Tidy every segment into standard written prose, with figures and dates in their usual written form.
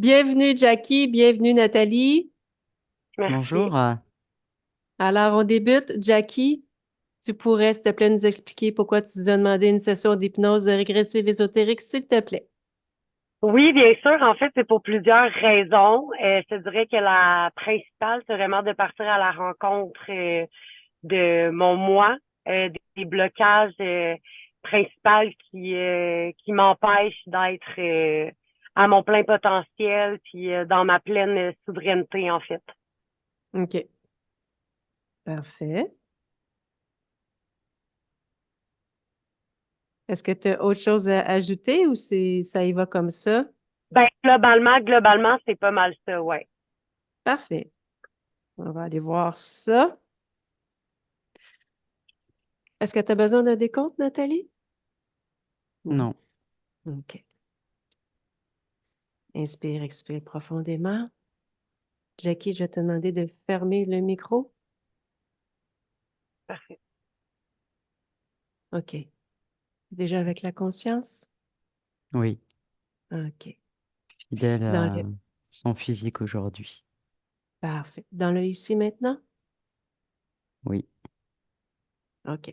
Bienvenue Jackie, bienvenue Nathalie. Bonjour. Merci. Alors on débute. Jackie, tu pourrais, s'il te plaît, nous expliquer pourquoi tu nous as demandé une session d'hypnose régressive ésotérique, s'il te plaît. Oui, bien sûr. En fait, c'est pour plusieurs raisons. Je te dirais que la principale, c'est vraiment de partir à la rencontre de mon moi, des blocages principaux qui m'empêchent d'être à mon plein potentiel, puis dans ma pleine souveraineté, en fait. OK, parfait. Est-ce que tu as autre chose à ajouter ou ça y va comme ça? Ben, globalement, c'est pas mal ça, ouais. Parfait. On va aller voir ça. Est-ce que tu as besoin d'un décompte, Nathalie? Non. Non, OK. Inspire, expire profondément. Jackie, je vais te demander de fermer le micro. Parfait. OK. Déjà avec la conscience? oui, OK. fidèle Dans à le... son physique aujourd'hui. Parfait. Dans le ici maintenant? Oui, OK.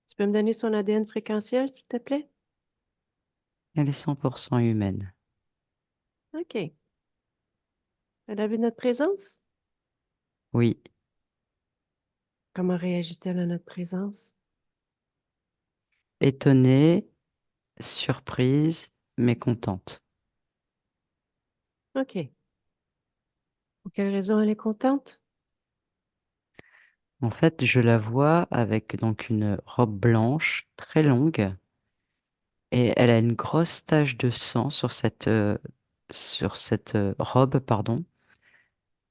Tu peux me donner son ADN fréquentiel, s'il te plaît? elle est 100% humaine. OK. Elle a vu notre présence? Oui, Comment réagit-elle à notre présence? étonnée, surprise, mais contente. OK. Pour quelle raison elle est contente? En fait, je la vois avec donc une robe blanche très longue et elle a une grosse tache de sang sur cette robe, pardon.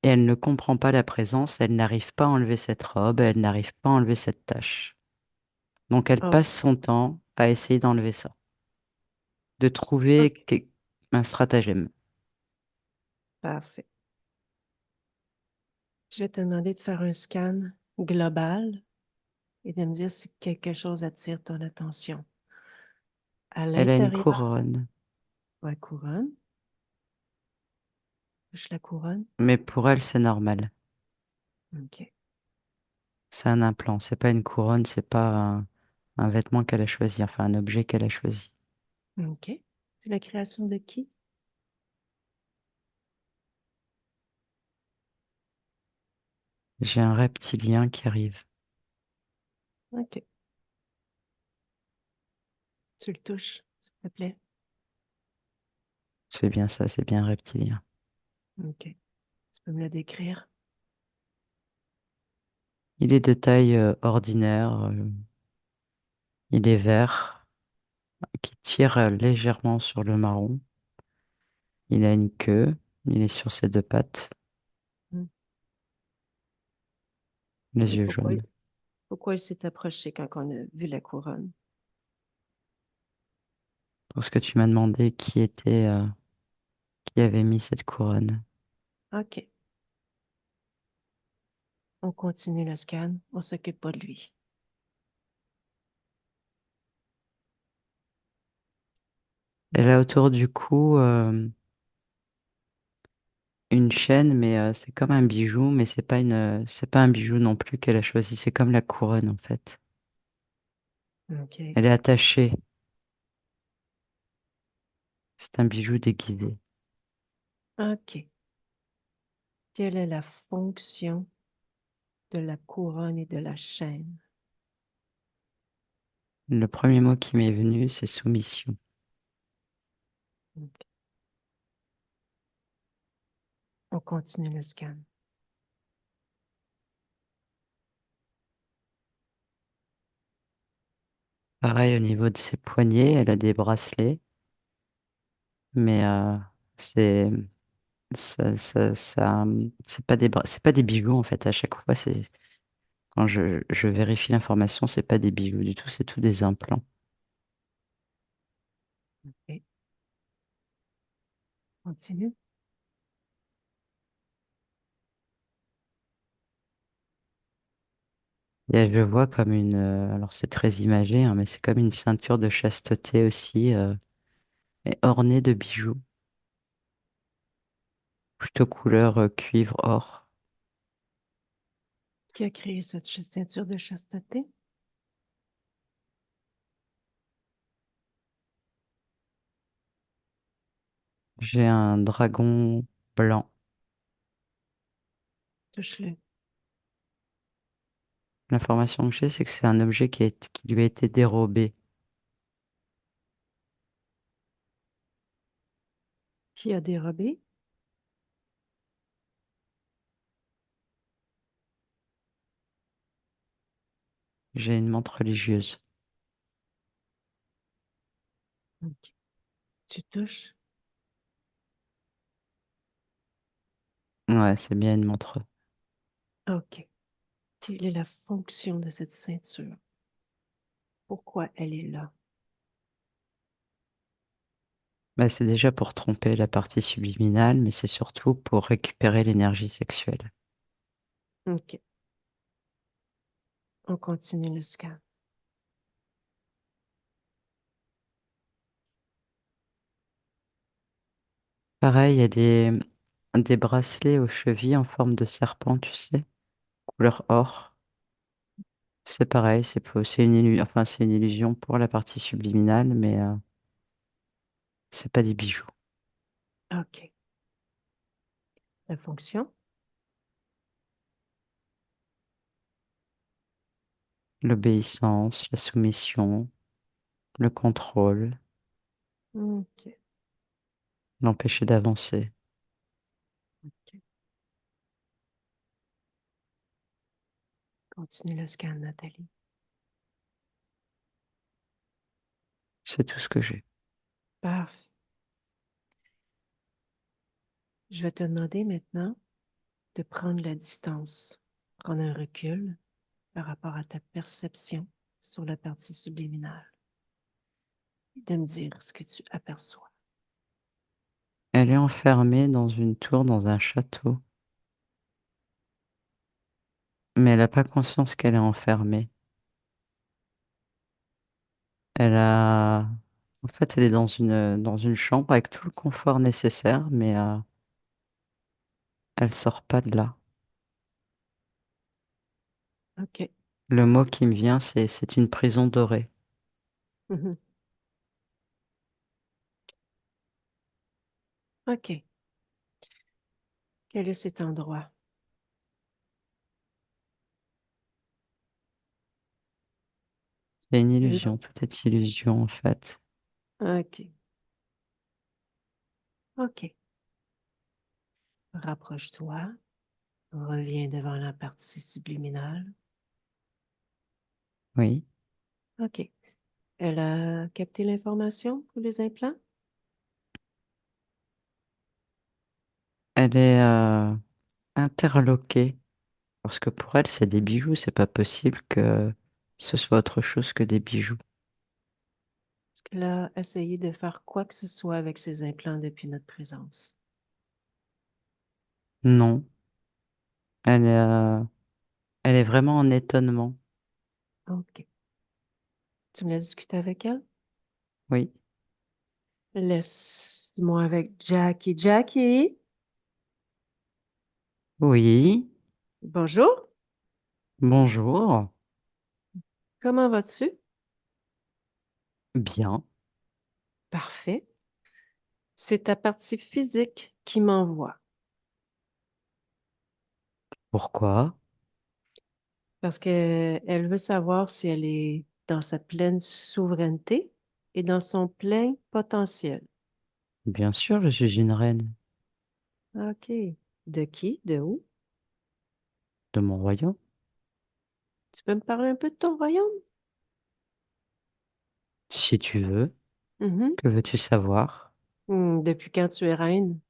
Et elle ne comprend pas la présence, elle n'arrive pas à enlever cette robe, elle n'arrive pas à enlever cette tache. Donc elle Oh, passe son temps à essayer d'enlever ça, de trouver OK. un stratagème. Parfait. Je vais te demander de faire un scan global et de me dire si quelque chose attire ton attention. À Elle a une l'intérieur, couronne, la couronne. Touche la couronne. mais pour elle, c'est normal. OK. C'est un implant, c'est pas une couronne, c'est pas un vêtement qu'elle a choisi, enfin un objet qu'elle a choisi. OK. C'est la création de qui? J'ai un reptilien qui arrive. OK. Tu le touches, s'il te plaît. C'est bien ça, c'est bien un reptilien. OK. Tu peux me le décrire? Il est de taille ordinaire, il est vert, qui tire légèrement sur le marron. Il a une queue, il est sur ses deux pattes, Hmm. les Et yeux jaunes. pourquoi il s'est approché quand on a vu la couronne? Parce que tu m'as demandé qui avait mis cette couronne. OK. On continue le scan. On s'occupe pas de lui. Elle a autour du cou une chaîne, mais c'est comme un bijou, mais c'est pas un bijou non plus qu'elle a choisi. C'est comme la couronne en fait. OK. Elle est attachée. C'est un bijou déguisé. OK. Quelle est la fonction de la couronne et de la chaîne? Le premier mot qui m'est venu, c'est soumission. OK. On continue le scan. Pareil au niveau de ses poignets, elle a des bracelets, mais c'est c'est pas c'est pas des bijoux en fait. À chaque fois, c'est quand je vérifie l'information, c'est pas des bijoux du tout, c'est tout des implants. OK. Continue. Et je vois comme alors c'est très imagé, hein, mais c'est comme une ceinture de chasteté aussi, et ornée de bijoux. plutôt couleur cuivre or. Qui a créé cette ceinture de chasteté? J'ai un dragon blanc. Touche-le. L'information que j'ai, c'est que c'est un objet qui lui a été dérobé. Qui a dérobé? J'ai une montre religieuse. Ok. Tu touches? Ouais, c'est bien une montre. OK. Quelle est la fonction de cette ceinture? Pourquoi elle est là? Bah, c'est déjà pour tromper la partie subliminale, mais c'est surtout pour récupérer l'énergie sexuelle. OK. On continue le scan. Pareil, il y a des bracelets aux chevilles en forme de serpent, tu sais, couleur or. C'est pareil, enfin, c'est une illusion pour la partie subliminale, mais c'est pas des bijoux. OK. La fonction? L'obéissance, la soumission, le contrôle, OK. l'empêcher d'avancer. OK. Continue le scan, Nathalie. C'est tout ce que j'ai. Parfait. Je vais te demander maintenant de prendre la distance, prendre un recul par rapport à ta perception sur la partie subliminale et de me dire ce que tu aperçois. Elle est enfermée dans une tour, dans un château, mais elle n'a pas conscience qu'elle est enfermée. Elle a... En fait, elle est dans une chambre avec tout le confort nécessaire, mais elle sort pas de là. OK. Le mot qui me vient, c'est une prison dorée. Mhm. OK. Quel est cet endroit? C'est une Là. illusion, tout est illusion en fait. OK. OK. Rapproche-toi. Reviens devant la partie subliminale. Oui. OK. Elle a capté l'information pour les implants? Elle est interloquée, parce que pour elle, c'est des bijoux, c'est pas possible que ce soit autre chose que des bijoux. Est-ce qu'elle a essayé de faire quoi que ce soit avec ses implants depuis notre présence? Non, elle, elle est vraiment en étonnement. OK. Tu me laisses discuter avec elle? Oui. Laisse-moi avec Jackie. Jackie, Oui, bonjour. bonjour. Comment vas-tu? Bien. Parfait. C'est ta partie physique qui m'envoie Pourquoi? parce qu'elle veut savoir si elle est dans sa pleine souveraineté et dans son plein potentiel. Bien sûr, je suis une reine OK. De qui? De où? de mon royaume. Tu peux me parler un peu de ton royaume? Si tu veux, Mhm. que veux-tu savoir? Depuis quand tu es reine?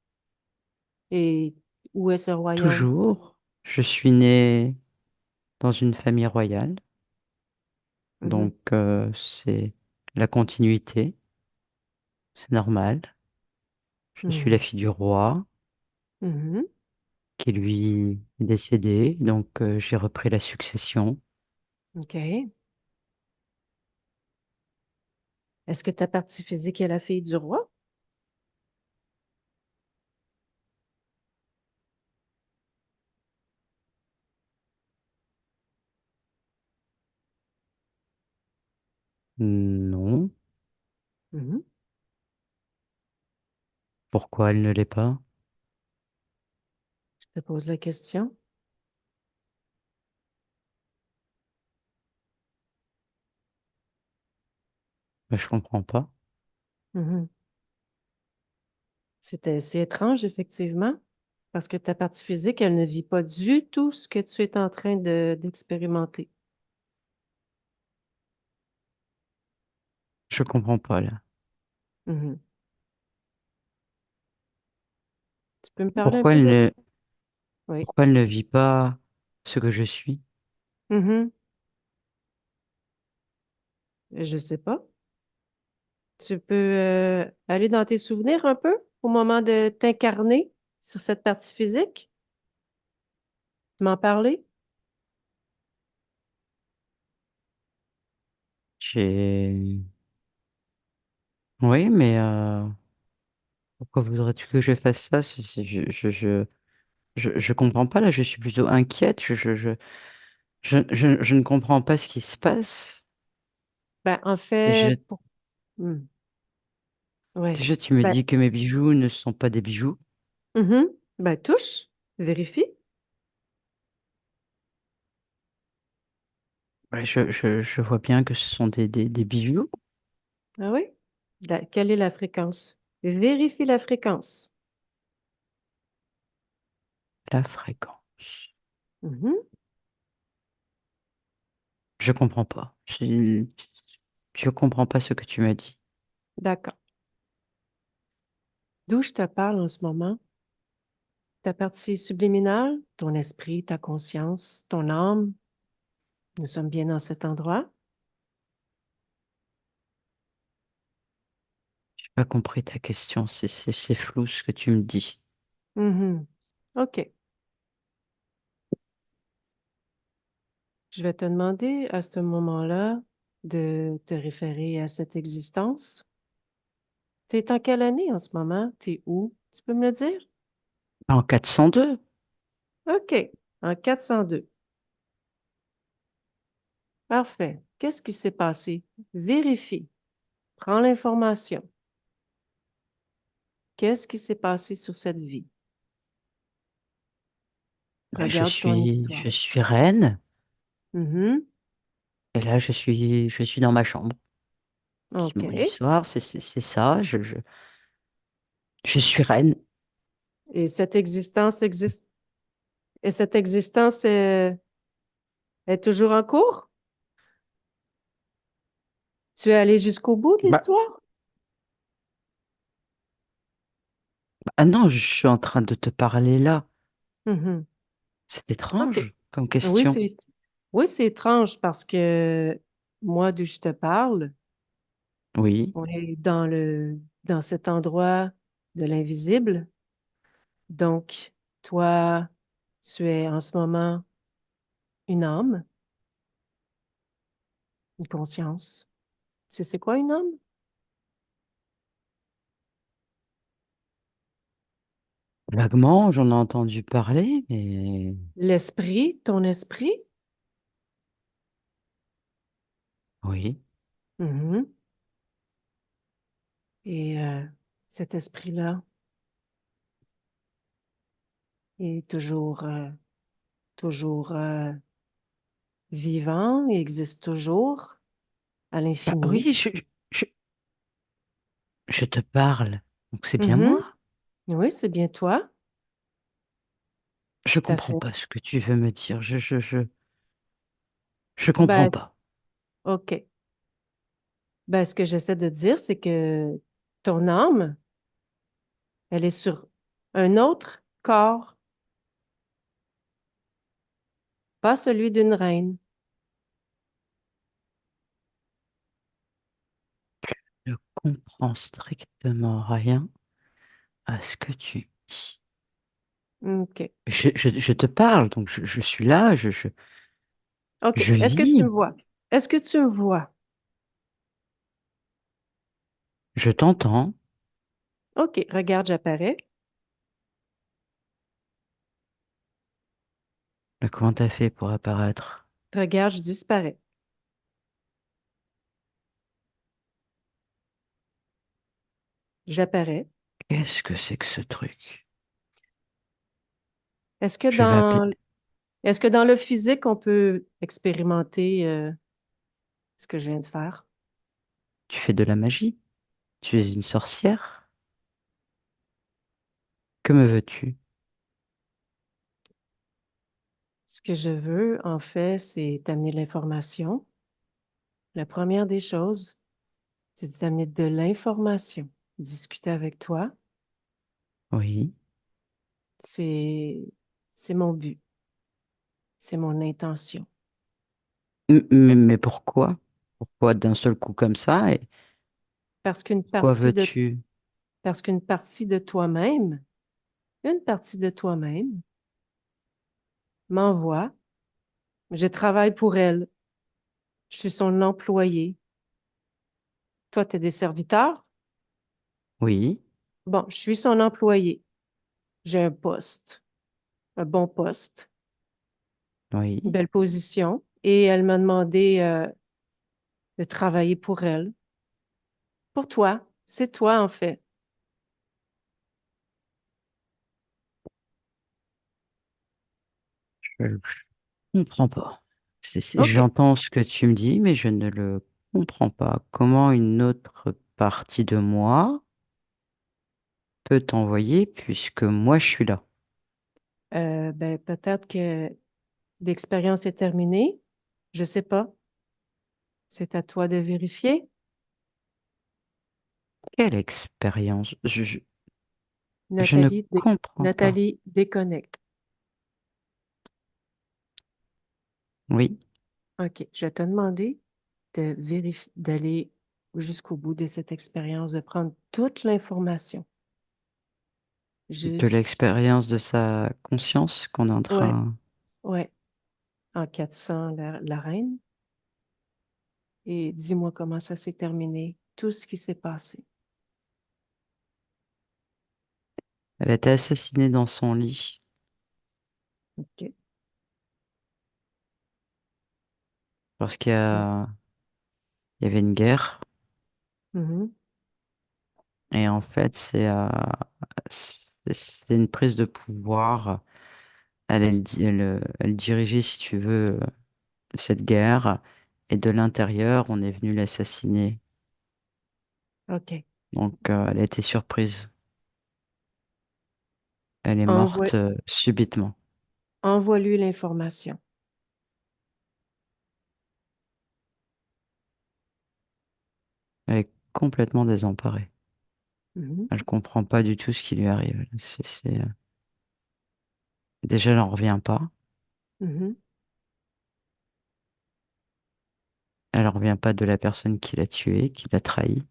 Et où est ce royaume? Toujours, je suis née dans une famille royale, Mhm. donc c'est la continuité, c'est normal. Je suis la Mhm. fille du roi Mhm. qui lui est décédé, donc j'ai repris la succession. OK. Est-ce que ta partie physique est la fille du roi? Non. Mhm. Pourquoi elle ne l'est pas? Je te pose la question. Mais je comprends pas. Mhm. C'est étrange, effectivement, parce que ta partie physique, elle ne vit pas du tout ce que tu es en train d'expérimenter. Je comprends pas là. Mhm. Tu peux me parler un Pourquoi peu elle de... ne, Oui. pourquoi elle ne vit pas ce que je suis? Mhm. Je sais pas. Tu peux aller dans tes souvenirs un peu au moment de t'incarner sur cette partie physique, m'en parler. J'ai... Oui, mais pourquoi voudrais-tu que je fasse ça? Je comprends pas là, je suis plutôt inquiète. Je ne comprends pas ce qui se passe. Ben, en Déjà, fait, Hmm. Ouais. déjà, tu me Ben, dis que mes bijoux ne sont pas des bijoux. mhm. Ben, touche, vérifie. Ouais, je vois bien que ce sont des bijoux. Ah oui? Quelle est la fréquence? Vérifie la fréquence. La fréquence. Mhm. Je comprends pas. Je comprends pas ce que tu m'as dit. D'accord. D'où je te parle en ce moment? Ta partie subliminale, ton esprit, ta conscience, ton âme, nous sommes bien dans cet endroit. J'ai pas compris ta question. C'est flou ce que tu me dis. Mhm. OK. Je vais te demander à ce moment-là de te référer à cette existence. Tu es en quelle année en ce moment? Tu es où? Tu peux me le dire? En 402. OK. En 402. Parfait. Qu'est-ce qui s'est passé? Vérifie. Prends l'information. Qu'est-ce qui s'est passé sur cette vie? Ben, Regarde ton je histoire. suis reine. Mhm. Et là, je suis dans ma chambre. C'est OK. mon histoire, c'est ça. Je suis reine. Et cette existence existe. Et cette existence est toujours en cours? Tu es allé jusqu'au bout de Bah, l'histoire? ah non, je suis en train de te parler là. Mhm. C'est OK. étrange comme Oui, question. c'est étrange parce que moi, d'où je te parle, Oui. on est dans cet endroit de l'invisible. Donc, toi, tu es en ce moment une âme, une conscience. Tu sais c'est quoi une âme? Vaguement, j'en ai entendu parler, mais L'esprit, ton esprit. oui. Mhm. Et cet esprit-là est toujours vivant, il existe toujours à Bah l'infini. oui, je, je te parle. Donc c'est bien Mhm. moi. Oui, c'est bien toi, Je tout à comprends fait. pas ce que tu veux me dire. Je comprends Ben, pas. OK. Ben, ce que j'essaie de dire, c'est que ton âme, elle est sur un autre corps, pas celui d'une reine. Je comprends strictement rien à ce que tu dis. OK. Je te parle, donc je suis là, OK. je Est-ce que tu me vis, vois? Est-ce que tu me vois? je t'entends. OK. Regarde, j'apparais. Mais comment t'as fait pour apparaître? Regarde, je disparais. J'apparais. Qu'est-ce que c'est que ce truc? Est-ce que Je vais appeler. dans, est-ce que dans le physique, on peut expérimenter ce que je viens de faire? Tu fais de la magie? Tu es une sorcière? Que me veux-tu? Ce que je veux, en fait, c'est t'amener de l'information. La première des choses, c'est de t'amener de l'information. Discuter avec toi, Oui. c'est, c'est mon but, c'est mon intention. Mais pourquoi? Pourquoi d'un seul coup comme ça? Et Parce qu'une quoi partie de, veux-tu? parce qu'une partie de toi-même, une partie de toi-même m'envoie, je travaille pour elle, je suis son employé. Toi, tu es des serviteurs? Oui, Bon, je suis son employé. J'ai un poste, un bon poste, une oui. belle position, et elle m'a demandé de travailler pour elle. Pour toi, c'est toi en fait. Je ne comprends pas. OK. J'entends ce que tu me dis, mais je ne le comprends pas. Comment une autre partie de moi peut t'envoyer puisque moi je suis là? Ben, peut-être que l'expérience est terminée. Je sais pas. C'est à toi de vérifier. Quelle expérience? Je ne Nathalie, comprends pas. Nathalie déconnecte. Oui, OK. Je vais te demander de vérifier, d'aller jusqu'au bout de cette expérience, de prendre toute l'information. de Jusqu'au... l'expérience de sa conscience qu'on est en Ouais, train. ouais. En 400, la reine. Et dis-moi comment ça s'est terminé, tout ce qui s'est passé. Elle a été assassinée dans son lit OK. parce Mm. il y avait une guerre. Mhm. Et en fait, c'est une prise de pouvoir. Elle dirigeait, si tu veux, cette guerre. Et de l'intérieur, on est venu l'assassiner. OK. Donc, elle a été surprise. Elle est Envoie, morte subitement. envoie-lui l'information. Elle est complètement désemparée. Mhm. Elle comprend pas du tout ce qui lui arrive. Déjà, elle n'en revient pas. Mhm. Elle n'en revient pas de la personne qui l'a tuée, qui l'a trahi.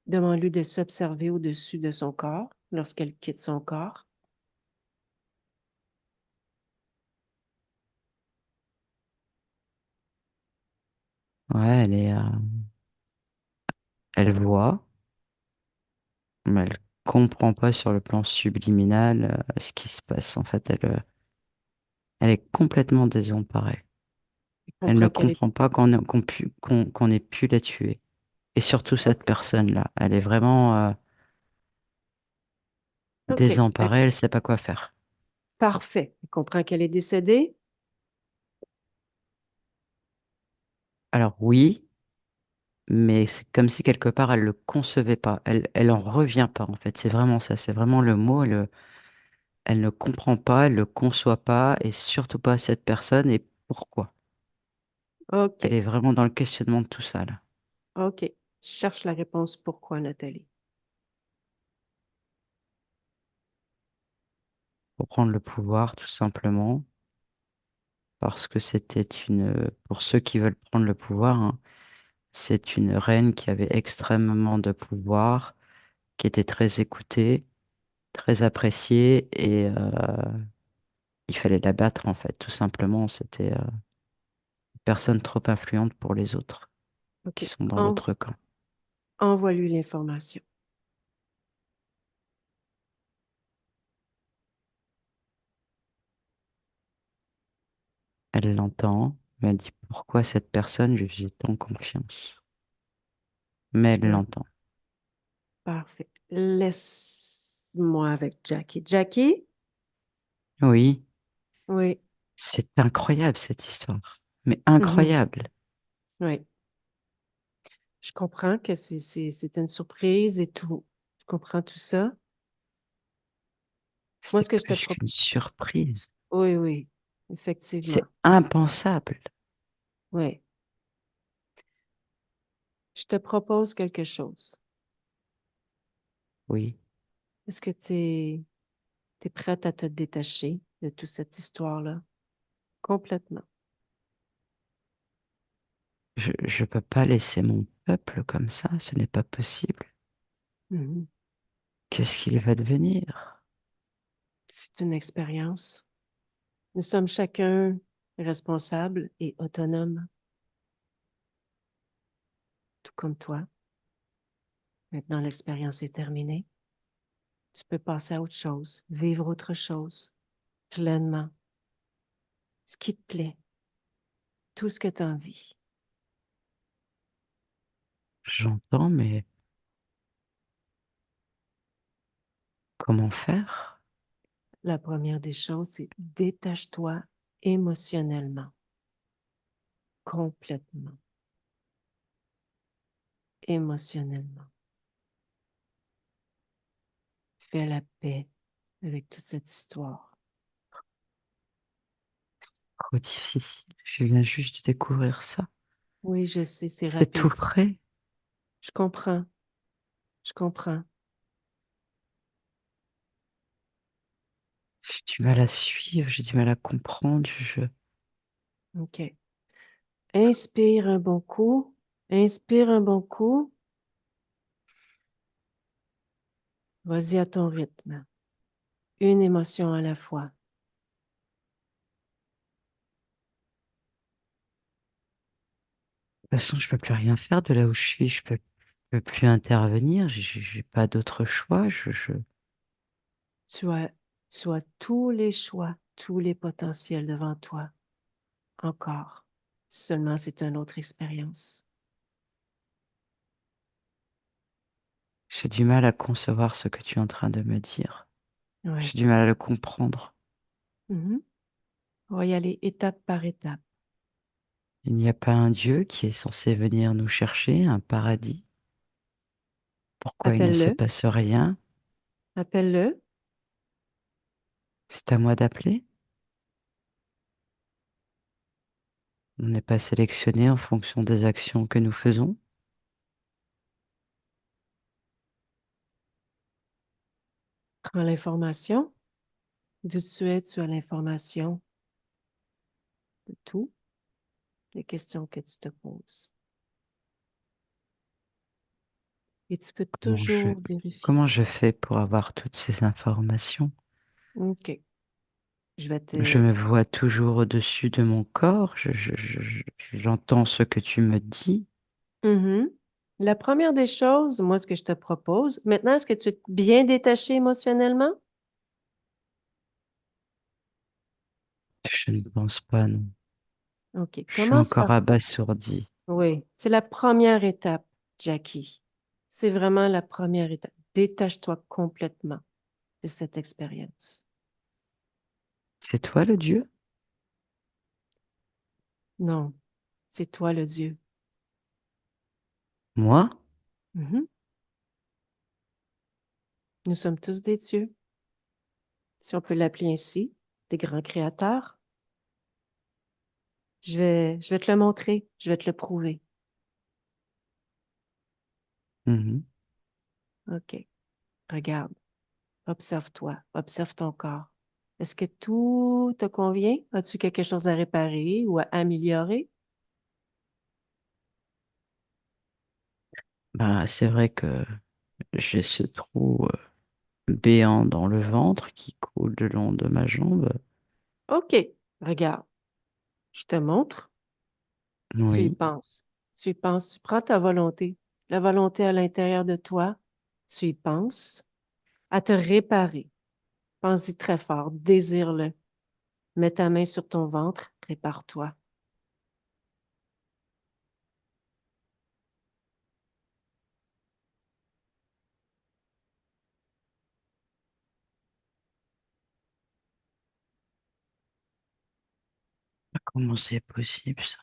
Demande-lui de s'observer au-dessus de son corps lorsqu'elle quitte son corps. Ouais, elle voit, mais elle comprend pas sur le plan subliminal ce qui se passe. En fait, elle est complètement désemparée. Elle Elle ne comprend qu'elle est... comprend pas qu'on ait pu la tuer. Et surtout cette OK. personne-là. Elle est vraiment OK. désemparée, elle sait pas quoi faire. Parfait. Elle comprend qu'elle est décédée. Alors oui, mais c'est comme si quelque part elle le concevait pas. Elle en revient pas en fait. C'est vraiment ça. C'est vraiment le mot. Elle ne comprend pas, elle ne conçoit pas, et surtout pas cette personne et pourquoi. Elle OK. est vraiment dans le questionnement de tout ça là. OK. Cherche la réponse pourquoi, Nathalie. Pour prendre le pouvoir, tout simplement, parce que pour ceux qui veulent prendre le pouvoir, hein, c'est une reine qui avait extrêmement de pouvoir, qui était très écoutée, très appréciée, et il fallait la battre en fait, tout simplement. C'était une personne trop influente pour les autres, qui OK. sont dans l'autre camp. Envoie-lui l'information. Elle l'entend, mais elle dit pourquoi cette personne, je lui faisais tant confiance. Mais elle Non. l'entend. Parfait. Laisse-moi avec Jackie. Jackie? Oui, Oui. c'est incroyable cette histoire. Mais Mhm. incroyable. Oui. Je comprends que c'est une surprise et tout. Je comprends tout ça. Moi, ce C'est que je te plus propose. qu'une surprise. Oui, oui, effectivement. C'est impensable. Oui. Je te propose quelque chose. Oui, Est-ce que tu es prête à te détacher de toute cette histoire-là? Complètement. je peux pas laisser mon peuple comme ça, ce n'est pas possible. Mhm. Qu'est-ce qu'il va devenir? C'est une expérience. Nous sommes chacun responsables et autonomes, tout comme toi. Maintenant, l'expérience est terminée. Tu peux passer à autre chose, vivre autre chose, pleinement, ce qui te plaît, tout ce que tu as envie. J'entends, mais comment faire? La première des choses, c'est détache-toi émotionnellement, complètement, émotionnellement. Fais la paix avec toute cette histoire. Trop difficile. Je viens juste de découvrir ça. Oui, je sais, c'est C'est tout rapide. frais. Je comprends, je comprends. J'ai du mal à suivre, j'ai du mal à comprendre. OK. Inspire un bon coup. Inspire un bon coup. Vas-y à ton rythme. Une émotion à la fois. De toute façon, je peux plus rien faire de là où je suis. Je peux plus intervenir. J'ai pas d'autre choix. Tu as, tu as tous les choix, tous les potentiels devant toi. Encore. Seulement, c'est une autre expérience. J'ai du mal à concevoir ce que tu es en train de me dire. Oui. J'ai du mal à le comprendre. Mhm. On va y aller étape par étape. Il n'y a pas un Dieu qui est censé venir nous chercher, un paradis. Pourquoi il ne se Appelle-le. passe rien? Appelle-le. C'est à moi d'appeler? On n'est pas sélectionné en fonction des actions que nous faisons? Prends l'information. D'où tu as l'information de tout, les questions que tu te poses. Et tu peux Comment je, toujours vérifier. comment je fais pour avoir toutes ces informations? OK. Je vais Je te... me vois toujours au-dessus de mon corps, j'entends ce que tu me dis. Mhm. La première des choses, moi, ce que je te propose, maintenant, est-ce que tu es bien détaché émotionnellement? Je ne pense pas, non. OK. Je suis Commence encore par ça. abasourdi. Oui, c'est la première étape, Jackie. C'est vraiment la première étape. Détache-toi complètement de cette expérience. C'est toi le Dieu? Non, c'est toi le Dieu. Moi? Mhm. Nous sommes tous des dieux, si on peut l'appeler ainsi, des grands créateurs. Je vais te le montrer, je vais te le prouver. Mhm. OK. Regarde, observe-toi, observe ton corps. Est-ce que tout te convient? As-tu quelque chose à réparer ou à améliorer? Bah, c'est vrai que j'ai ce trou béant dans le ventre qui coule le long de ma jambe. OK. Regarde, je te montre. Tu y Oui. penses. Tu y penses. Tu prends ta volonté, la volonté à l'intérieur de toi. Tu y penses à te réparer. Pense-y très fort. Désire-le. Mets ta main sur ton ventre. Répare-toi. Comment c'est possible ça?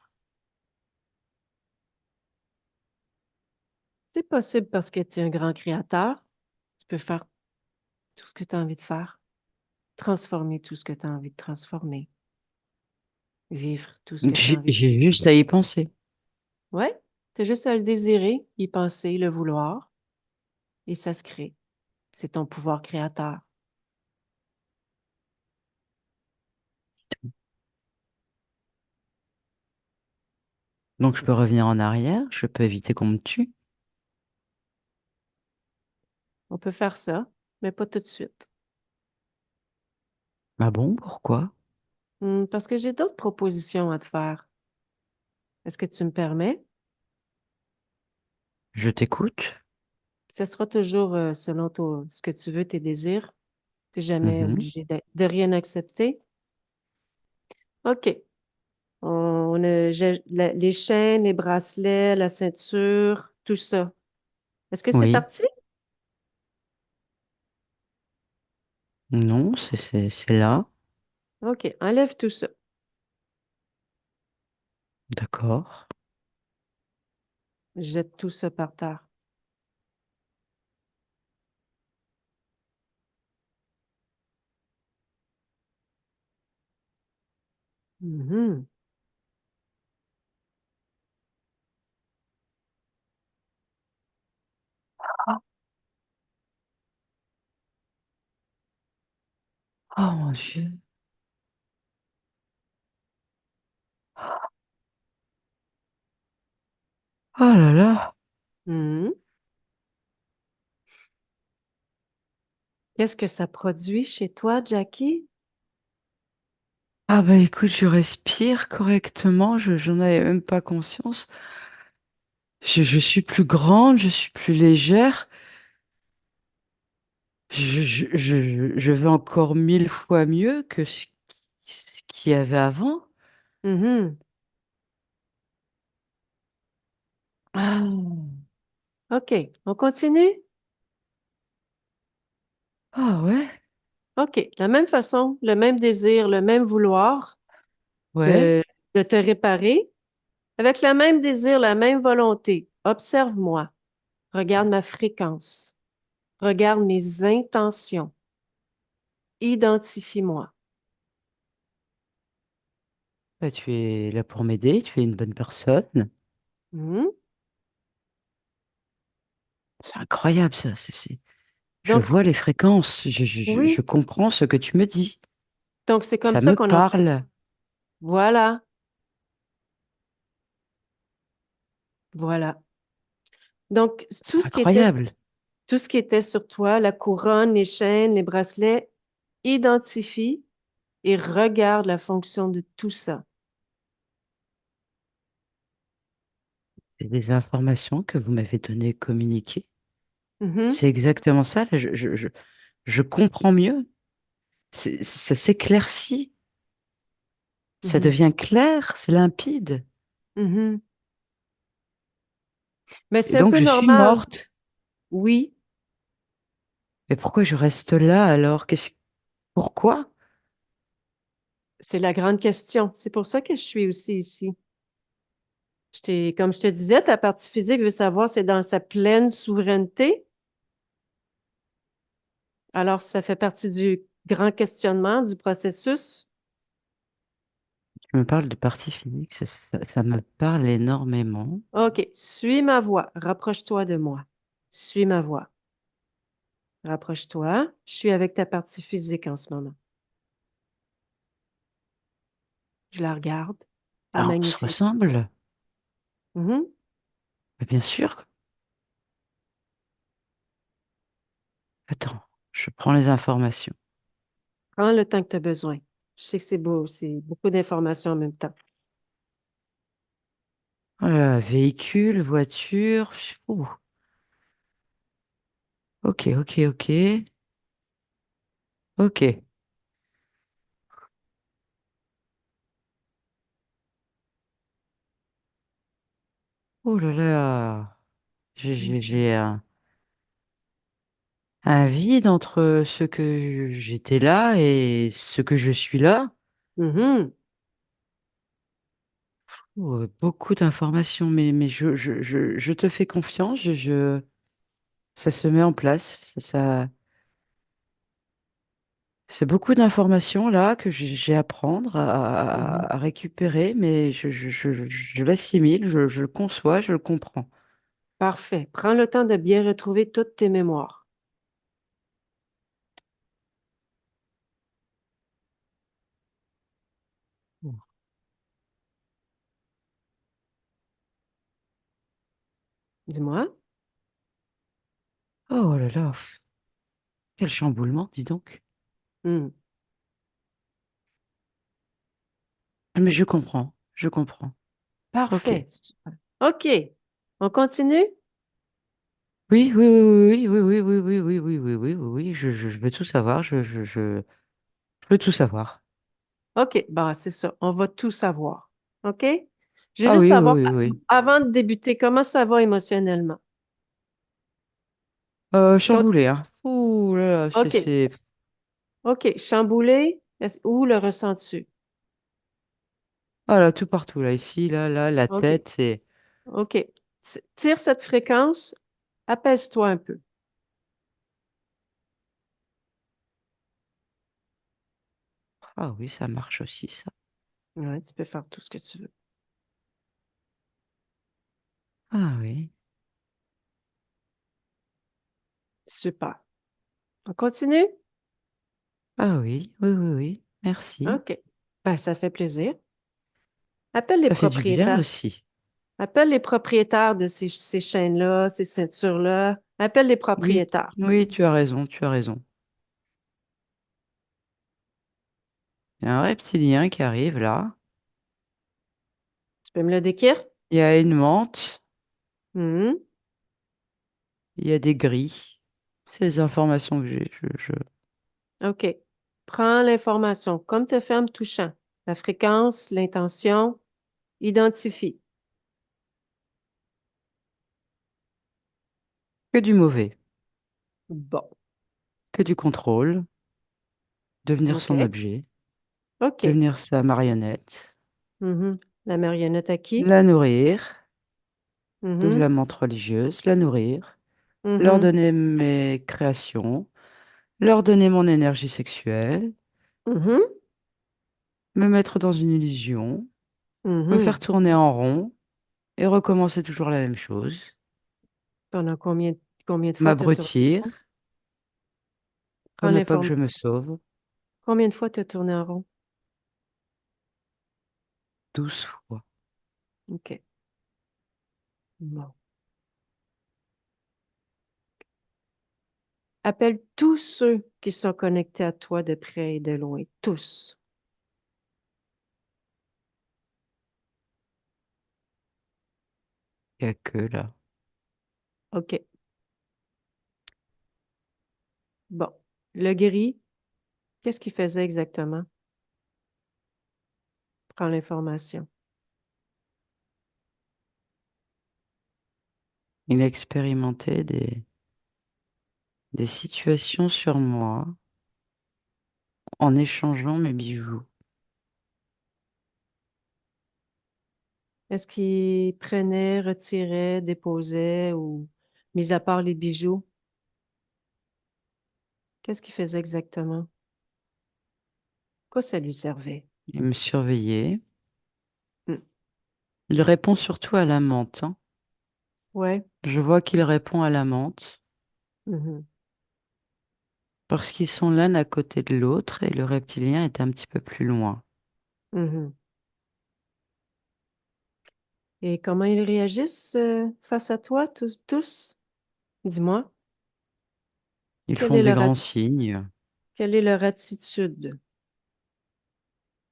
C'est possible parce que tu es un grand créateur. Tu peux faire tout ce que tu as envie de faire, transformer tout ce que tu as envie de transformer, vivre tout ce que tu as envie de J'ai vivre. juste à y penser. Ouais, tu as juste à le désirer, y penser, le vouloir, et ça se crée. C'est ton pouvoir créateur. Donc je peux revenir en arrière, je peux éviter qu'on me tue. On peut faire ça, mais pas tout de suite. Ah bon, pourquoi? Parce que j'ai d'autres propositions à te faire. Est-ce que tu me permets? Je t'écoute. Ce sera toujours selon ce que tu veux, tes désirs. Tu n'es jamais Mhm. obligé de rien accepter. OK. On a les chaînes, les bracelets, la ceinture, tout ça. Est-ce que c'est Oui. parti? Non, c'est là. OK. Enlève tout ça. D'accord. Jette tout ça par terre. Mhm. Oh mon Dieu. Oh là là. Mhm. Qu'est-ce que ça produit chez toi, Jackie? Ah bah écoute, je respire correctement, j'en avais même pas conscience. Je suis plus grande, je suis plus légère. Je vais encore 1000 fois mieux que ce qu'il y avait avant. Mhm. Ah, OK. On continue? ah ouais, OK. La même façon, le même désir, le même vouloir ouais. de, de te réparer, avec le même désir, la même volonté. Observe-moi. Regarde ma fréquence. Regarde mes intentions. Identifie-moi. Bah, tu es là pour m'aider, tu es une bonne personne. Mhm. C'est incroyable ça. Je Donc, vois les fréquences, je oui. comprends ce que tu me dis. Donc, c'est comme Ça ça me qu'on en... parle. Voilà. Voilà. Donc, C'est incroyable. tout ce qui était sur toi, la couronne, les chaînes, les bracelets, identifie et regarde la fonction de tout ça. C'est des informations que vous m'avez données, communiquées. Mhm, C'est exactement ça. Là, je comprends mieux. Ça s'éclaircit. Ça mhm, devient clair, c'est limpide. mhm. Mais Et c'est un donc, peu je suis normal. morte. Oui, Mais pourquoi je reste là alors? Pourquoi? c'est la grande question. C'est pour ça que je suis aussi ici. Comme je te disais, ta partie physique veut savoir c'est dans sa pleine souveraineté. Alors, ça fait partie du grand questionnement du processus. Tu me parles de partie physique, ça me parle énormément. OK, suis ma voix. Rapproche-toi de moi. Suis ma voix. Rapproche-toi. Je suis avec ta partie physique en ce moment. Je la regarde. Elle est Alors, on se magnifique. ressemble, Mhm. mais bien sûr. Attends, je prends les informations. Prends le temps que tu as besoin. Je sais que c'est beau, c'est beaucoup d'informations en même temps. Voilà, véhicule, voiture. Ouh, ok, ok, ok. Ok. Oh là là. J'ai un vide entre ce que j'étais là et ce que je suis là. Mhm. Oh, beaucoup d'informations, mais je te fais confiance, ça se met en place. C'est beaucoup d'informations là que j'ai à prendre, Mhm. à récupérer, mais je l'assimile, je le conçois, je le comprends. Parfait. Prends le temps de bien retrouver toutes tes mémoires. Dis-moi. Oh là là, quel chamboulement, dis donc. Hmm. Mais je comprends, je comprends. Ok. Parfait. Super. OK. On continue? Oui, oui, oui, oui, oui, oui, oui, oui, oui, oui, oui, oui, oui, oui, je veux tout savoir, je veux tout savoir. OK. Bah, c'est ça. On va tout savoir. OK? Je veux Ah juste oui, savoir, oui, oui, oui. avant de débuter, comment ça va émotionnellement? Quand- Chamboulé, hein. Ouh là là, OK. OK. Chamboulé, où le ressens-tu? Ah là, tout partout, là, ici, là, la OK. tête, c'est... OK. Tire cette fréquence, apaise-toi un peu. Ah oui, ça marche aussi, ça. Ouais, tu peux faire tout ce que tu veux. Ah oui. Super. On continue? Ah oui, oui, oui, oui. Merci. OK. Ben, ça fait plaisir. Appelle les Ça fait du bien propriétaires. aussi. Appelle les propriétaires de ces chaînes-là, ces ceintures-là. Appelle les Oui, propriétaires. oui, tu as raison, tu as raison. Il y a un reptilien qui arrive là. Tu peux me le décrire? Il y a une menthe. Mhm. Il y a des grilles. C'est les informations que j'ai. OK. Prends l'information comme te ferme touchant. La fréquence, l'intention, identifie. Que du mauvais. Bon. Que du contrôle. Devenir son OK. objet. OK. Devenir sa marionnette. Mhm. La marionnette à qui? La nourrir. D'où Mhm. la menthe religieuse. La nourrir. Leur Mhm. donner mes créations. Leur donner mon énergie sexuelle. Mhm. Me mettre dans une illusion. Me faire Mhm. tourner en rond. Et recommencer toujours la même chose. Pendant combien de fois tu as tourné en rond? M'abrutir pour Prends ne pas que je me l'information. sauve. Combien de fois tu as tourné en rond? 12 fois. OK. Bon. Appelle tous ceux qui sont connectés à toi de près et de loin. Tous. Il n'y a que là. OK. Bon. Le gris, qu'est-ce qu'il faisait exactement? Prends l'information. Il a expérimenté des situations sur moi en échangeant mes bijoux. Est-ce qu'il prenait, retirait, déposait ou, mis à part les bijoux, qu'est-ce qu'il faisait exactement? Quoi ça lui servait? Il me surveillait. Hmm. Il répond surtout à la menthe, hein. Ouais. Je vois qu'il répond à la menthe Mhm. parce qu'ils sont l'un à côté de l'autre et le reptilien est un petit peu plus loin. Mhm. Et comment ils réagissent face à toi, tous? Dis-moi, Ils quelle font est des leur, grands signes. quelle est leur attitude?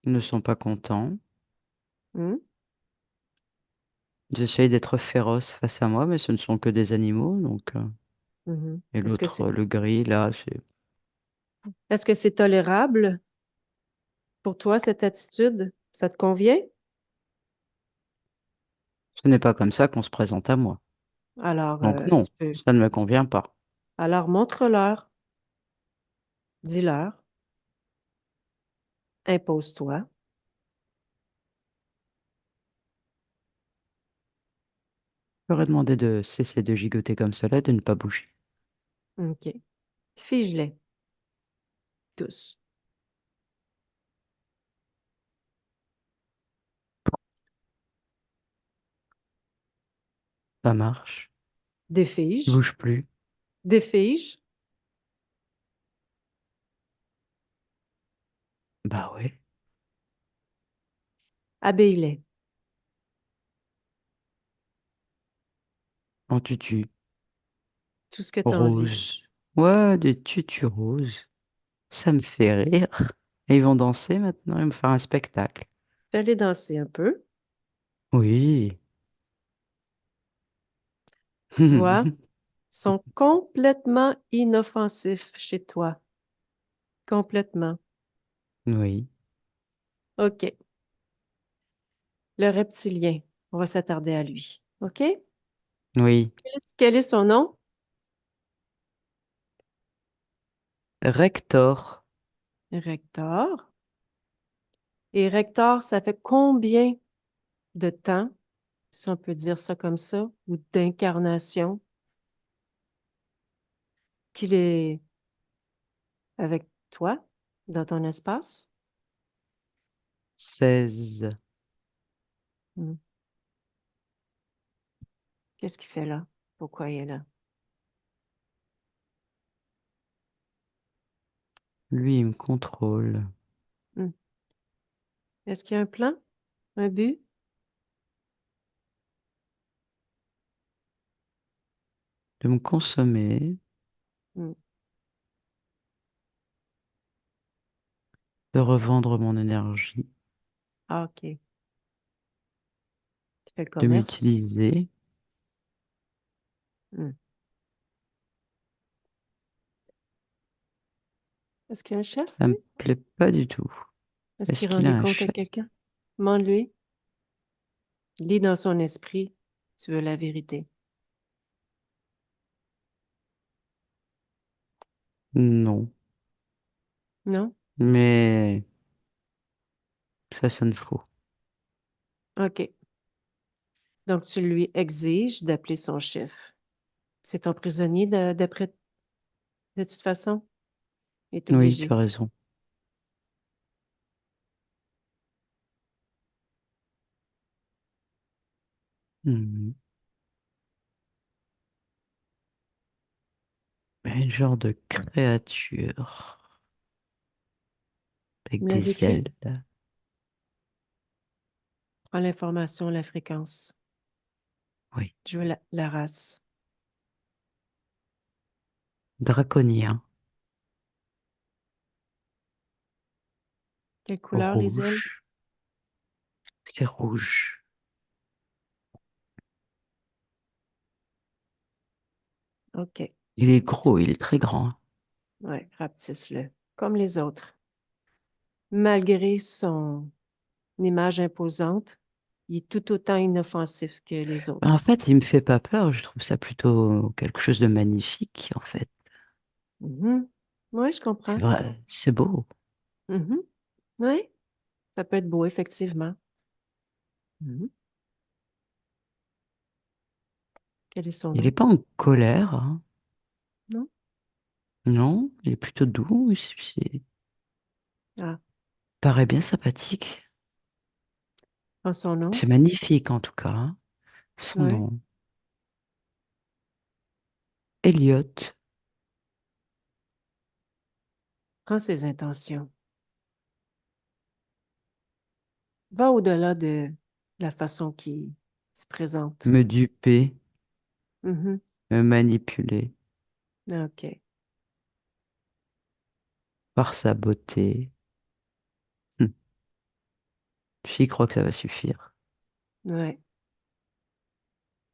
Ils ne sont pas contents. Hmm? Ils essayent d'être féroces face à moi, mais ce ne sont que des animaux. Donc, Mhm. et l'autre, le gris, là, Est-ce que c'est tolérable pour toi, cette attitude? Ça te convient? ce n'est pas comme ça qu'on se présente à moi. Alors, Donc non, ça ne me convient pas. alors montre-leur, dis-leur, impose-toi. J'aurais demandé de cesser de gigoter comme cela et de ne pas bouger. OK. Fige-les, tous. Ça marche. Ils Défige. bougent plus. Défige. Bah ouais. Habille-les. En tutu. Tout ce que tu as envie. Rose. Ouais, des tutus roses. Ça me fait rire. Et ils vont danser maintenant. Ils vont me faire un spectacle. Fais-les danser un peu. Oui. Tu vois, ils sont complètement inoffensifs chez toi. Complètement. Oui. OK. Le reptilien. On va s'attarder à lui. OK? Oui. Quel est son nom? Rector. Rector. Et Rector, ça fait combien de temps, si on peut dire ça comme ça, ou d'incarnation, qu'il est avec toi, dans ton espace? 16. Hmm. Qu'est-ce qu'il fait là? Pourquoi il est là? Lui, il me contrôle. Hmm. Est-ce qu'il y a un plan? Un but? De me consommer. Hmm. De revendre mon énergie. Ah, OK. Tu fais le De commerce? m'utiliser. Hmm. Est-ce qu'il y a un chef, Ça lui? me plaît pas du tout. Est-ce Est-ce qu'il rend qu'il a des un comptes à chef? quelqu'un? Demande-lui. Lis dans son esprit. Tu veux la vérité. Non. Non? Mais ça sonne faux. OK. Donc, tu lui exiges d'appeler son chef. C'est ton prisonnier d'après, de toute façon. Il est Oui, tu obligé. as raison. Mhm. Un genre de créature avec Il me l'a des décrit. ailes. Prends l'information, la fréquence. Oui. Je veux la race. Draconien. Quelle couleur, les ailes? Rouge. C'est rouge. OK. Il est gros, il est très grand. Ouais, rapetisse-le. Comme les autres. Malgré son image imposante, il est tout autant inoffensif que les En autres. fait, il me fait pas peur. Je trouve ça plutôt quelque chose de magnifique, en fait. Mhm. Oui, je C'est comprends. vrai, c'est beau. Mhm. Oui, ça peut être beau, effectivement. Mhm. Quel est son Il est nom? pas en colère, hein. Non? Non, il est plutôt doux. Il Ah, paraît bien sympathique. prends son nom. C'est magnifique, en tout cas, hein. Son Oui, nom. Elliot. prends ses intentions. Va au-delà de la façon qu'il se présente. Me duper, Mhm. me manipuler OK. par sa beauté. Hum, J'y crois que ça va suffire. Ouais.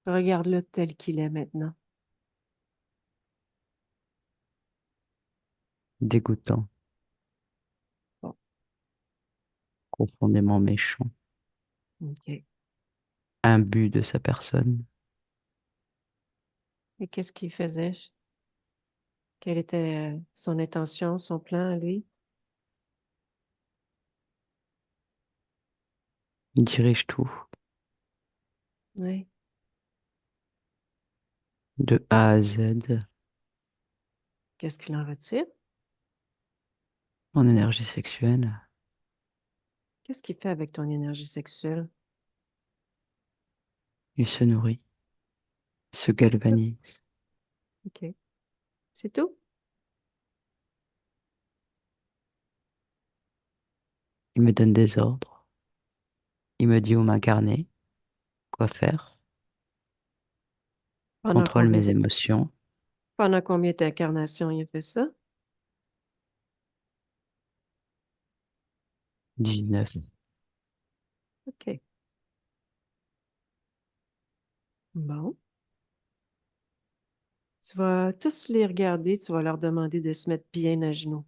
Regarde-le tel qu'il est maintenant. Dégoûtant, Bon, profondément méchant. OK. Imbu de sa personne. Et qu'est-ce qu'il faisait? Quelle était son intention, son plan à lui? Il dirige tout. Oui. de A à Z, Qu'est-ce qu'il en retire? en énergie sexuelle. Qu'est-ce qu'il fait avec ton énergie sexuelle? Il se nourrit, se galvanise. OK. C'est tout? Il me donne des ordres. Il me dit où m'incarner, quoi faire, Pendant contrôle combien mes émotions. pendant combien d'incarnations il a fait ça? 19. OK. Bon. Tu vas tous les regarder, tu vas leur demander de se mettre bien à genoux.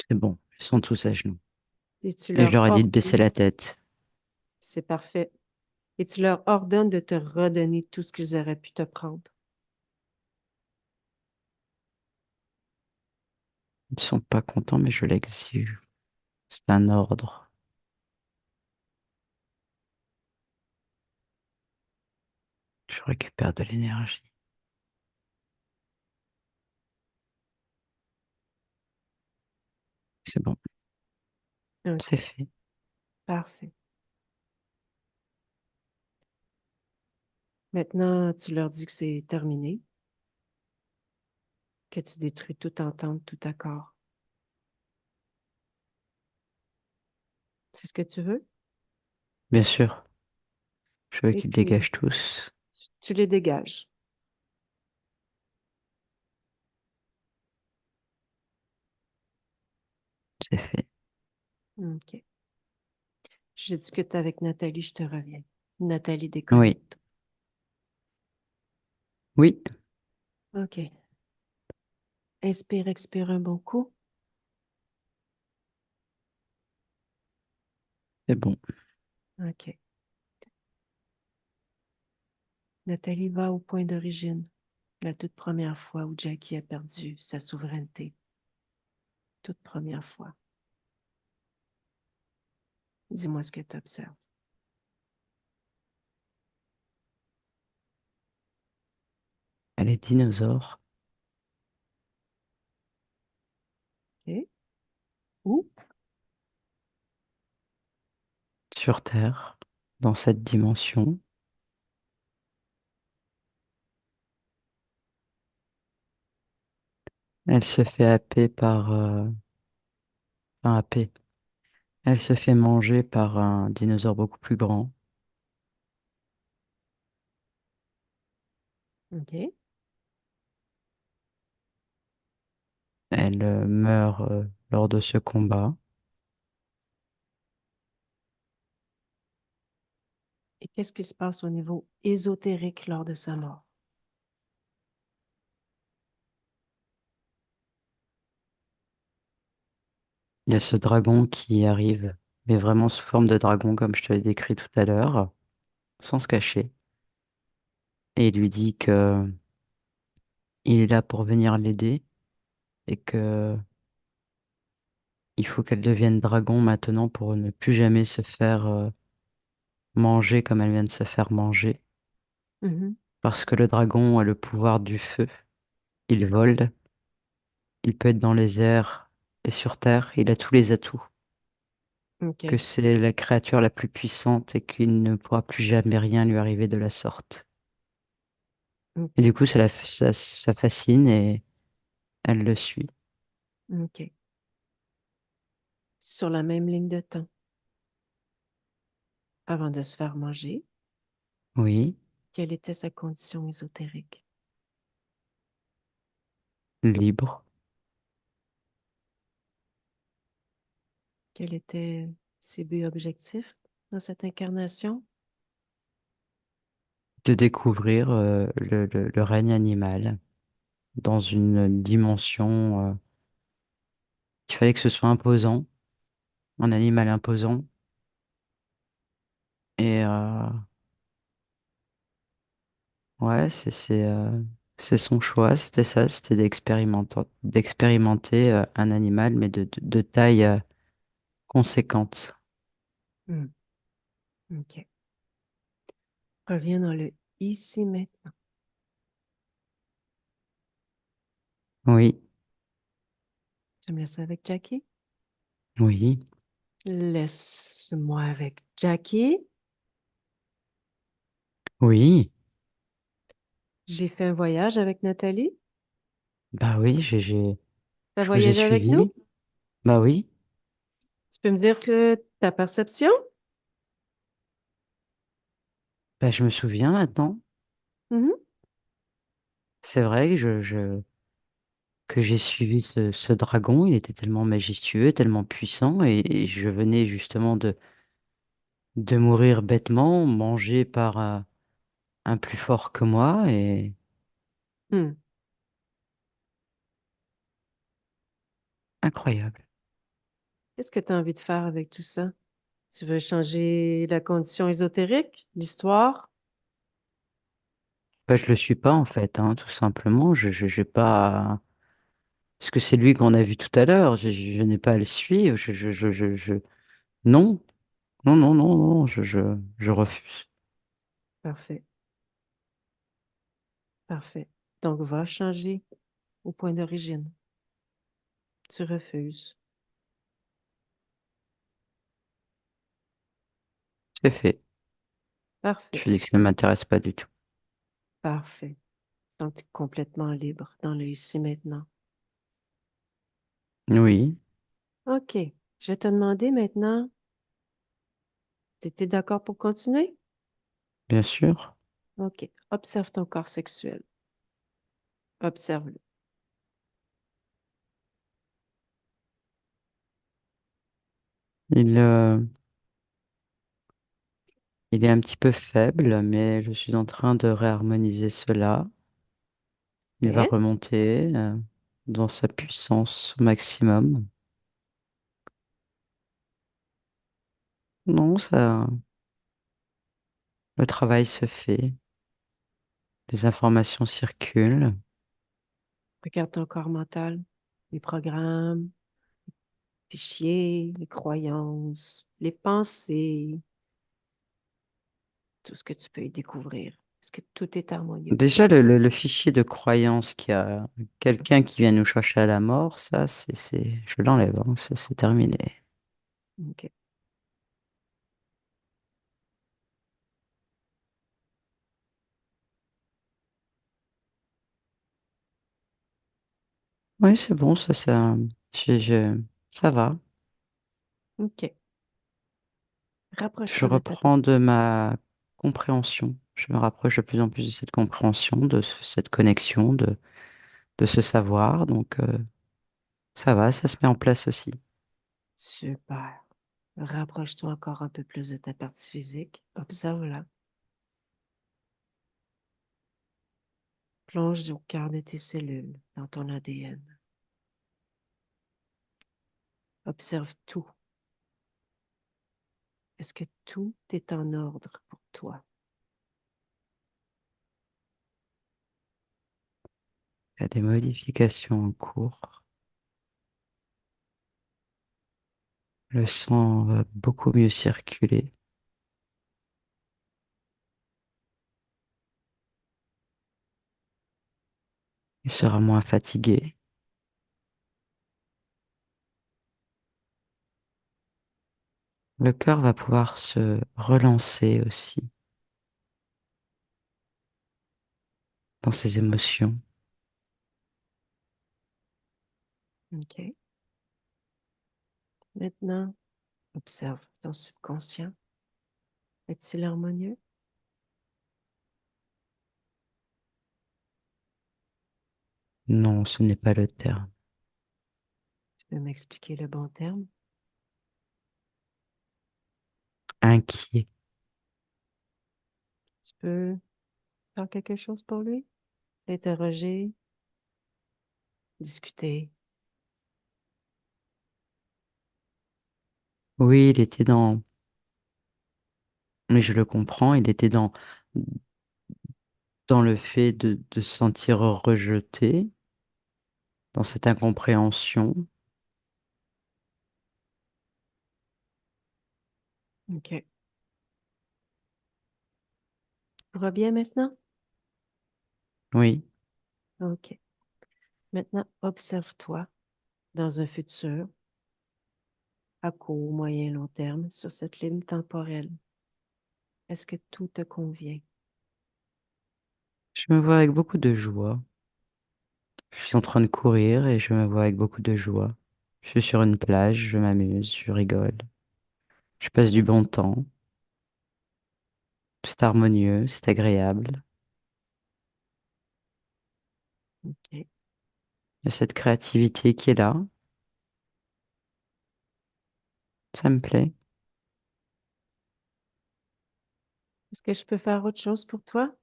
C'est bon, ils sont tous à genoux. Et tu Et je leur leur ai dit de baisser ordonnes, la tête. c'est parfait. Et tu leur ordonnes de te redonner tout ce qu'ils auraient pu te prendre. Ils ne sont pas contents, mais je l'exige. C'est un ordre. Je récupère de l'énergie. C'est bon, c'est OK. fait. Parfait. Maintenant, tu leur dis que c'est terminé, que tu détruis toute entente, tout accord. C'est ce que tu veux? Bien sûr, je veux Et qu'ils puis, dégagent tous. tu les dégages. C'est fait. OK. Je discute avec Nathalie, je te reviens. Nathalie Oui, déconnecte. oui, OK. Inspire, expire un bon coup. c'est bon. OK. Nathalie va au point d'origine, la toute première fois où Jackie a perdu sa souveraineté. Toute première fois. Dis-moi ce que tu observes. Elle est dinosaure OK. Où? sur Terre, dans cette dimension. Elle se fait happer par... enfin, happer. Elle se fait manger par un dinosaure beaucoup plus grand. OK. Elle meurt lors de ce combat. Et qu'est-ce qui se passe au niveau ésotérique lors de sa mort? Il y a ce dragon qui arrive, mais vraiment sous forme de dragon, comme je te l'ai décrit tout à l'heure, sans se cacher. Et il lui dit que il est là pour venir l'aider et que il faut qu'elle devienne dragon maintenant pour ne plus jamais se faire manger comme elle vient de se faire manger. Mhm. Parce que le dragon a le pouvoir du feu. Il vole, il peut être dans les airs et sur terre, il a tous les atouts. Que OK. c'est la créature la plus puissante et qu'il ne pourra plus jamais rien lui arriver de la sorte. Et du OK. coup, ça fascine et elle le suit. OK. Sur la même ligne de temps, avant de se faire manger, Oui, quelle était sa condition ésotérique? libre, Quels étaient ses buts objectifs dans cette incarnation? de découvrir le règne animal dans une dimension. Il fallait que ce soit imposant, un animal imposant. Et ouais, c'est son choix, c'était ça, c'était d'expérimenter un animal, mais de taille conséquente. Hmm. OK. Reviens dans le ici maintenant. Oui, Tu me laisses avec Jackie? oui, Laisse-moi avec Jackie. oui. J'ai fait un voyage avec Nathalie. Bah oui, T'as je vous ai voyagé avec nous? suivi. Bah oui, Tu peux me dire que ta perception? bah je me souviens maintenant. Mhm. C'est vrai que que j'ai suivi ce dragon. Il était tellement majestueux, tellement puissant, et je venais justement de mourir bêtement, mangé par un plus fort que moi, et Hmm. incroyable. Qu'est-ce que tu as envie de faire avec tout ça? Tu veux changer la condition ésotérique, l'histoire? Bah, je le suis pas en fait, hein, tout simplement. J'ai pas. Parce que c'est lui qu'on a vu tout à l'heure. Je n'ai pas à le suivre. Non, non, non, non, non. Je refuse. Parfait, parfait. Donc, va changer au point d'origine. Tu refuses. C'est fait. Parfait, Je dis que ça ne m'intéresse pas du tout. parfait. Donc, tu es complètement libre dans le ici maintenant. Oui, OK. Je vais te demander maintenant, tu étais d'accord pour continuer? bien sûr. OK. Observe ton corps sexuel. Observe-le. Il, il est un petit peu faible, mais je suis en train de réharmoniser cela. Il va Fait. remonter dans sa puissance au maximum. Non, ça, le travail se fait. Les informations circulent. Regarde ton corps mental, les programmes, fichiers, les croyances, les pensées, tout ce que tu peux y découvrir. Est-ce que tout est harmonieux? Déjà, le fichier de croyance qu'il y a quelqu'un qui vient nous chercher à la mort, ça, je l'enlève, hein, ça, c'est terminé. OK. Oui, c'est bon, ça va. OK. Je Rapproche-toi de ta... reprends de ma compréhension. Je me rapproche de plus en plus de cette compréhension, cette connexion, de ce savoir. Donc, ça va, ça se met en place aussi. Super. Rapproche-toi encore un peu plus de ta partie physique. Observe-la. Plonge au cœur de tes cellules, dans ton ADN. Observe tout. Est-ce que tout est en ordre pour toi? Il y a des modifications en cours. Le sang va beaucoup mieux circuler. Il sera moins fatigué. Le cœur va pouvoir se relancer aussi dans ses émotions. OK. Maintenant, observe ton subconscient. Est-il harmonieux? Non, ce n'est pas le terme. Tu peux m'expliquer le bon terme? Inquiet. Tu peux faire quelque chose pour lui? L'interroger, discuter. Oui, il était mais je le comprends, il était dans le fait de se sentir rejeté, dans cette incompréhension. OK. Tout va bien maintenant? Oui, OK. Maintenant, observe-toi dans un futur, à court, moyen, long terme, sur cette ligne temporelle. Est-ce que tout te convient? je me vois avec beaucoup de joie. Je suis en train de courir et je me vois avec beaucoup de joie. Je suis sur une plage, je m'amuse, je rigole. Je passe du bon temps. C'est harmonieux, c'est agréable. OK. Il y a cette créativité qui est là. Ça me plaît. Est-ce que je peux faire autre chose pour toi?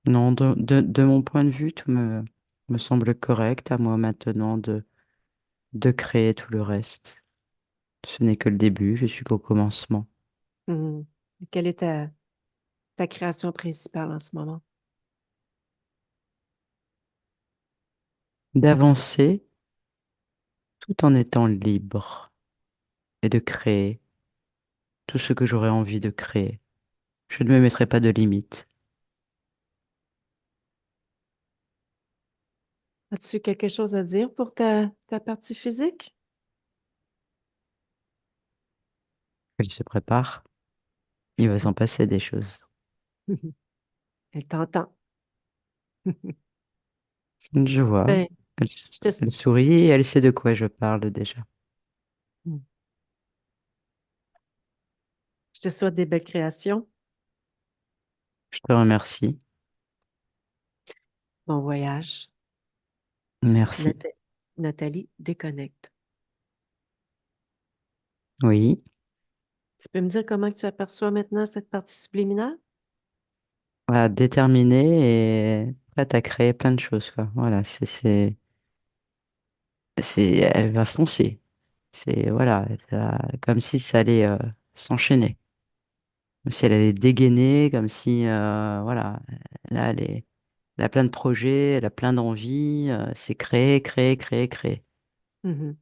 Non, de mon point de vue, me semble correct à moi maintenant de créer tout le reste. Ce n'est que le début, je suis qu'au commencement. Mhm. Quelle est ta création principale en ce moment? D'avancer tout en étant libre et de créer tout ce que j'aurais envie de créer. Je ne me mettrai pas de limites. As-tu quelque chose à dire pour ta partie physique? Elle se prépare, il va s'en passer des choses. Elle t'entend. Je vois, Ben, elle, je te, elle sourit et elle sait de quoi je parle déjà. je te souhaite des belles créations. Je te remercie. Bon voyage. Merci. Nata- Nathalie déconnecte. Oui, Tu peux me dire comment tu aperçois maintenant cette partie subliminale? voilà, déterminée et prête à créer plein de choses, quoi. Voilà, elle va foncer. C'est, voilà, comme si ça allait s'enchaîner. Comme si elle allait dégainer, comme si, voilà, là, elle a plein de projets, elle a plein d'envies, c'est créer, créer, créer, créer. Mhm.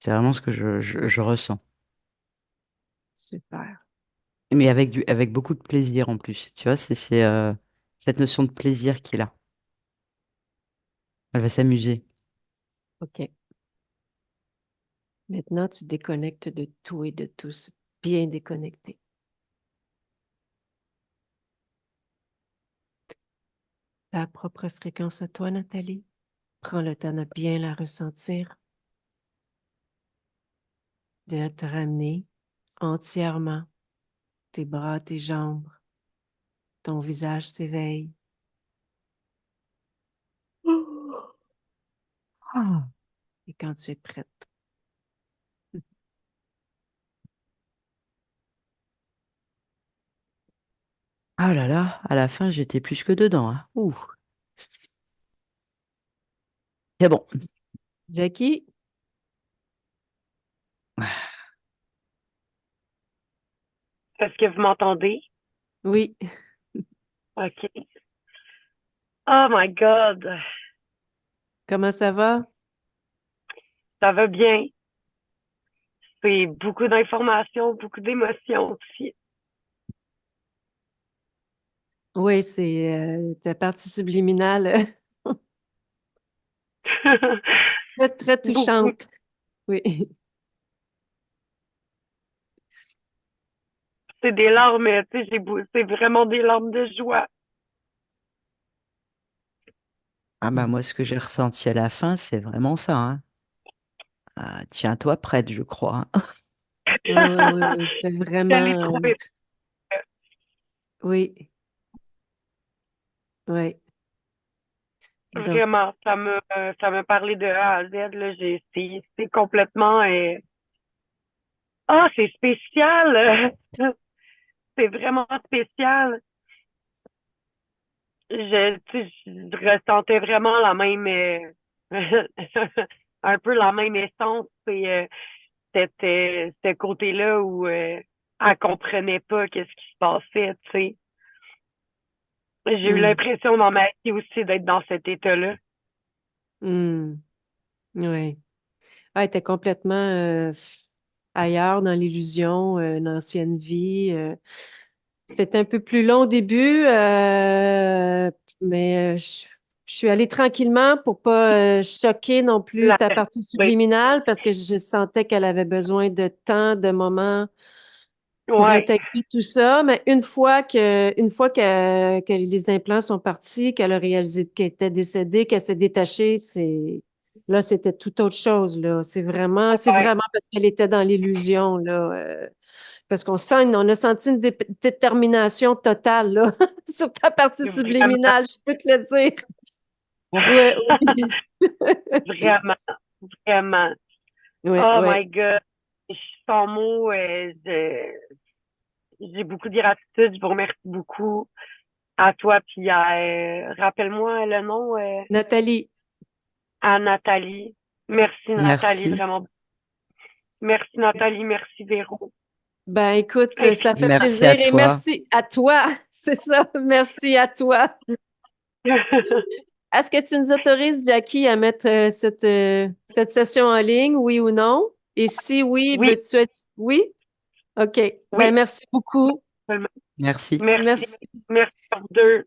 C'est vraiment ce que je ressens. Super. Mais avec beaucoup de plaisir en plus. Tu vois, c'est cette notion de plaisir qui est là. Elle va s'amuser. OK. Maintenant, tu déconnectes de tout et de tous. Bien déconnecté. Ta propre fréquence à toi, Nathalie. Prends le temps de bien la ressentir, de te ramener entièrement. Tes bras, tes jambes, ton visage s'éveille. Ah. Et quand tu es prête, Ah là là, à la fin, j'étais plus que dedans, hein. Ouh. C'est bon. Jackie? Est-ce que vous m'entendez? Oui. OK. Oh my God. Comment ça va? Ça va bien. C'est beaucoup d'informations, beaucoup d'émotions aussi. Oui, c'est ta partie subliminale, très, très Beaucoup. touchante. Oui. C'est des larmes, tu sais, c'est vraiment des larmes de joie. Ah bah moi, ce que j'ai ressenti à la fin, c'est vraiment ça, hein. Ah, tiens-toi prête, je crois, hein. Oui, oui, oui, oui. C'était Je l'ai vraiment, trouvé oui, oui. Donc, vraiment, ça m'a parlé de A à Z, là, c'est complètement, c'est spécial. C'est vraiment spécial. Tu sais, je ressentais vraiment la même, un peu la même essence. Et ce côté-là où elle comprenait pas qu'est-ce qui se passait, tu sais. J'ai eu hmm, l'impression dans ma vie aussi d'être dans cet état-là. hmm, oui. Ah, elle était complètement ailleurs, dans l'illusion, une ancienne vie. C'est un peu plus long au début, mais je suis allée tranquillement pour pas choquer non plus La- ta partie oui, subliminale parce que je sentais qu'elle avait besoin de temps, de moments pour ouais, intégrer tout ça. Mais une fois que les implants sont partis, qu'elle a réalisé qu'elle était décédée, qu'elle s'est détachée, là, c'était tout autre chose, là. C'est ouais, vraiment parce qu'elle était dans l'illusion, là. Parce on a senti une détermination totale, là, sur ta partie vraiment, subliminale, je peux te le dire. Ouais, oui. vraiment, vraiment. Ouais, Oh ouais. my God. Je suis sans mots. J'ai beaucoup de gratitude. Je vous remercie beaucoup à toi. Puis rappelle-moi le nom, Nathalie, à Nathalie. Merci Nathalie, Merci. vraiment. Merci Nathalie, merci Véro. ben écoute, Hey, ça fait Merci à plaisir et toi. merci à toi. C'est ça, merci à toi. Est-ce que tu nous autorises, Jackie, à mettre cette session en ligne, oui ou non? Et si oui, oui, veux-tu être... Oui? OK. Ben, oui, merci beaucoup. seulement. Merci. Merci, Merci. merci à vous deux.